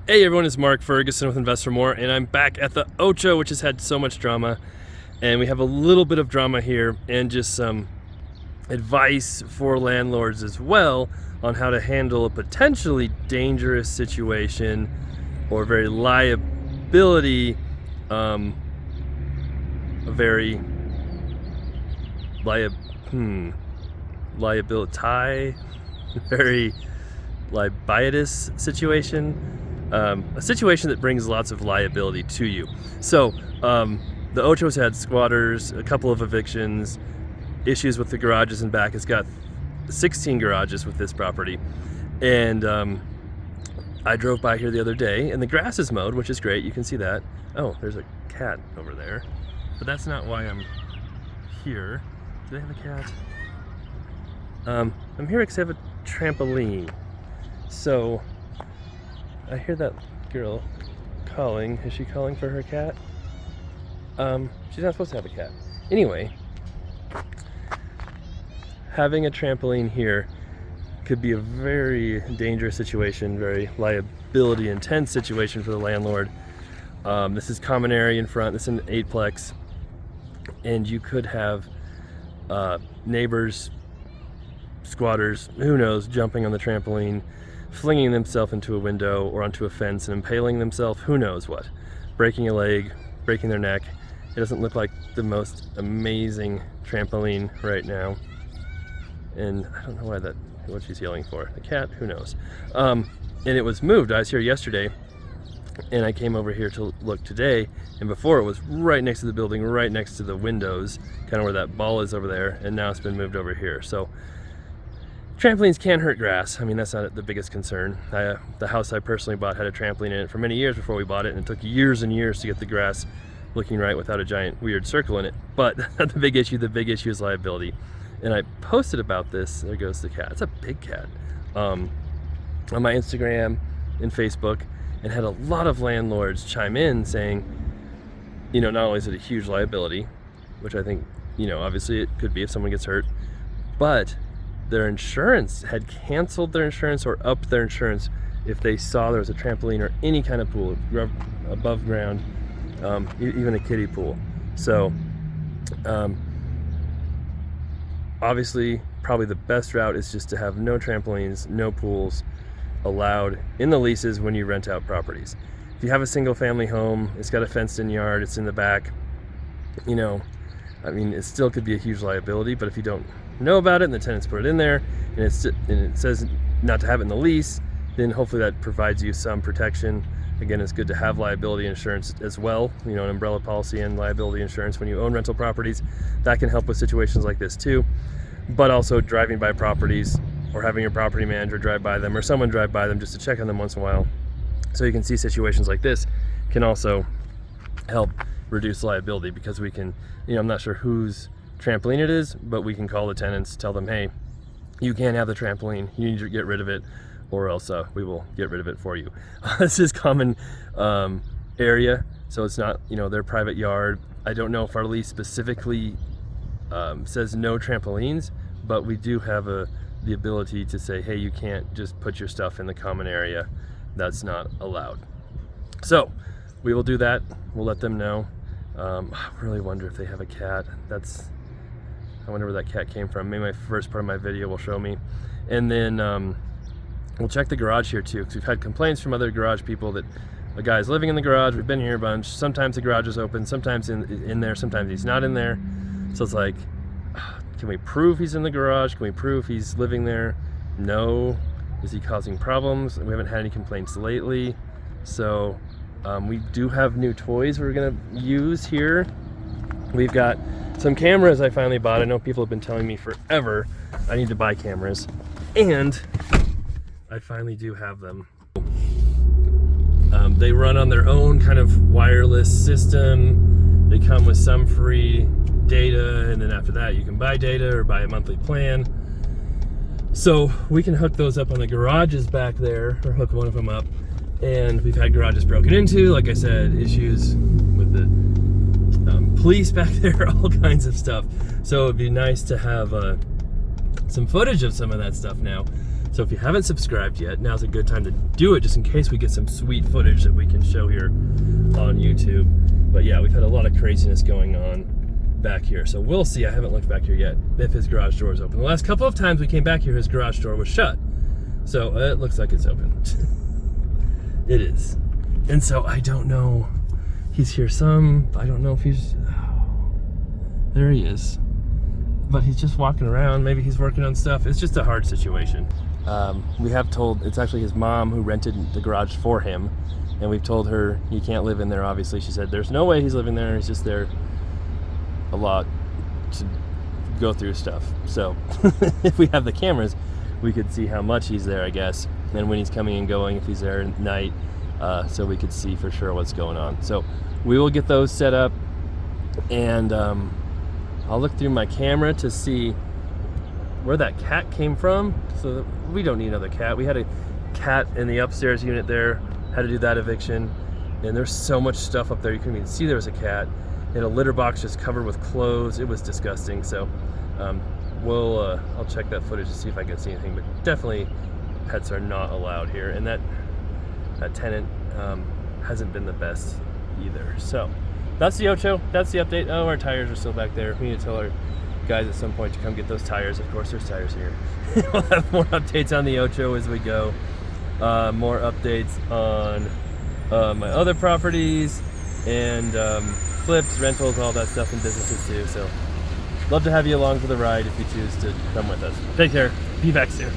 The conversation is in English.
Hey everyone, it's Mark Ferguson with Invest for More, and I'm back at the Ocho, which has had so much drama. And we have a little bit of drama here and just some advice for landlords as well on how to handle a potentially dangerous situation or very liability, a very liability, very liabilitous situation. A situation that brings lots of liability to you. So the Ocho's had squatters, a couple of evictions, issues with the garages in back. It's got 16 garages with this property. And I drove by here the other day and the grass is mowed, which is great. You can see that. Oh, there's a cat over there. But that's not why I'm here. Do they have a cat? I'm here because I have a trampoline. So I hear that girl calling. Is she calling for her cat? She's not supposed to have a cat. Anyway, having a trampoline here could be a very dangerous situation, very liability intense situation for the landlord. This is common area in front. This is an 8-plex, and you could have neighbors, squatters, who knows, jumping on the trampoline, flinging themselves into a window or onto a fence and impaling themselves, who knows what, breaking a leg, breaking their neck. It doesn't look like the most amazing trampoline right now, and I don't know what she's yelling for. The cat, who knows. And it was moved. I was here yesterday and I came over here to look today, and before it was right next to the building, right next to the windows, kind of where that ball is over there, and now it's been moved over here. So trampolines can hurt grass. I mean, that's not the biggest concern. The house I personally bought had a trampoline in it for many years before we bought it, and it took years and years to get the grass looking right without a giant weird circle in it. But the big issue is liability. And I posted about this. There goes the cat. It's a big cat. On my Instagram and Facebook, and had a lot of landlords chime in saying, not only is it a huge liability, which I think, obviously it could be if someone gets hurt, but their insurance had canceled their insurance or upped their insurance if they saw there was a trampoline or any kind of pool above ground, even a kiddie pool. So obviously probably the best route is just to have no trampolines, no pools allowed in the leases when you rent out properties. If you have a single family home, it's got a fenced in yard, it's in the back, it still could be a huge liability. But if you don't know about it and the tenants put it in there and it says not to have it in the lease, then hopefully that provides you some protection. Again, it's good to have liability insurance as well, an umbrella policy and liability insurance when you own rental properties. That can help with situations like this too. But also driving by properties or having your property manager drive by them or someone drive by them just to check on them once in a while so you can see situations like this can also help reduce liability, because we can, I'm not sure whose trampoline it is, but we can call the tenants, tell them, hey, you can't have the trampoline, you need to get rid of it, or else we will get rid of it for you. This is common area, so it's not, their private yard. I don't know if our lease specifically says no trampolines, but we do have the ability to say, hey, you can't just put your stuff in the common area. That's not allowed. So we will do that. We'll let them know. I really wonder if they have a cat. I wonder where that cat came from. Maybe my first part of my video will show me. And then we'll check the garage here too, because we've had complaints from other garage people that a guy's living in the garage. We've been here a bunch. Sometimes the garage is open, sometimes in there, sometimes he's not in there. So it's like, can we prove he's in the garage? Can we prove he's living there? No. Is he causing problems? We haven't had any complaints lately. So we do have new toys we're gonna use here. We've got some cameras I finally bought. I know people have been telling me forever I need to buy cameras, and I finally do have them. They run on their own kind of wireless system. They come with some free data, and then after that you can buy data or buy a monthly plan. So we can hook those up on the garages back there, or hook one of them up. And we've had garages broken into, like I said, issues with the police back there, all kinds of stuff. So it'd be nice to have some footage of some of that stuff now. So if you haven't subscribed yet, now's a good time to do it, just in case we get some sweet footage that we can show here on YouTube. But yeah, we've had a lot of craziness going on back here. So we'll see, I haven't looked back here yet, if his garage door is open. The last couple of times we came back here, his garage door was shut. So it looks like it's open. It is. And so I don't know, he's here some, I don't know if he's, there he is. But he's just walking around, maybe he's working on stuff. It's just a hard situation. We have told, it's actually his mom who rented the garage for him, and we've told her he can't live in there, obviously. She said there's no way he's living there, he's just there a lot to go through stuff. So if we have the cameras, we could see how much he's there, I guess, and when he's coming and going, if he's there at night, so we could see for sure what's going on. So we will get those set up, and I'll look through my camera to see where that cat came from. So that we don't need another cat. We had a cat in the upstairs unit there, had to do that eviction, and there's so much stuff up there you couldn't even see there was a cat, and a litter box just covered with clothes. It was disgusting. So I'll check that footage to see if I can see anything, but definitely pets are not allowed here, and that tenant hasn't been the best either. So that's the Ocho, that's the update. Oh, our tires are still back there. We need to tell our guys at some point to come get those tires. Of course, there's tires here. We'll have more updates on the Ocho as we go. More updates on my other properties and flips, rentals, all that stuff, and businesses too. So love to have you along for the ride if you choose to come with us. Take care. Be back soon.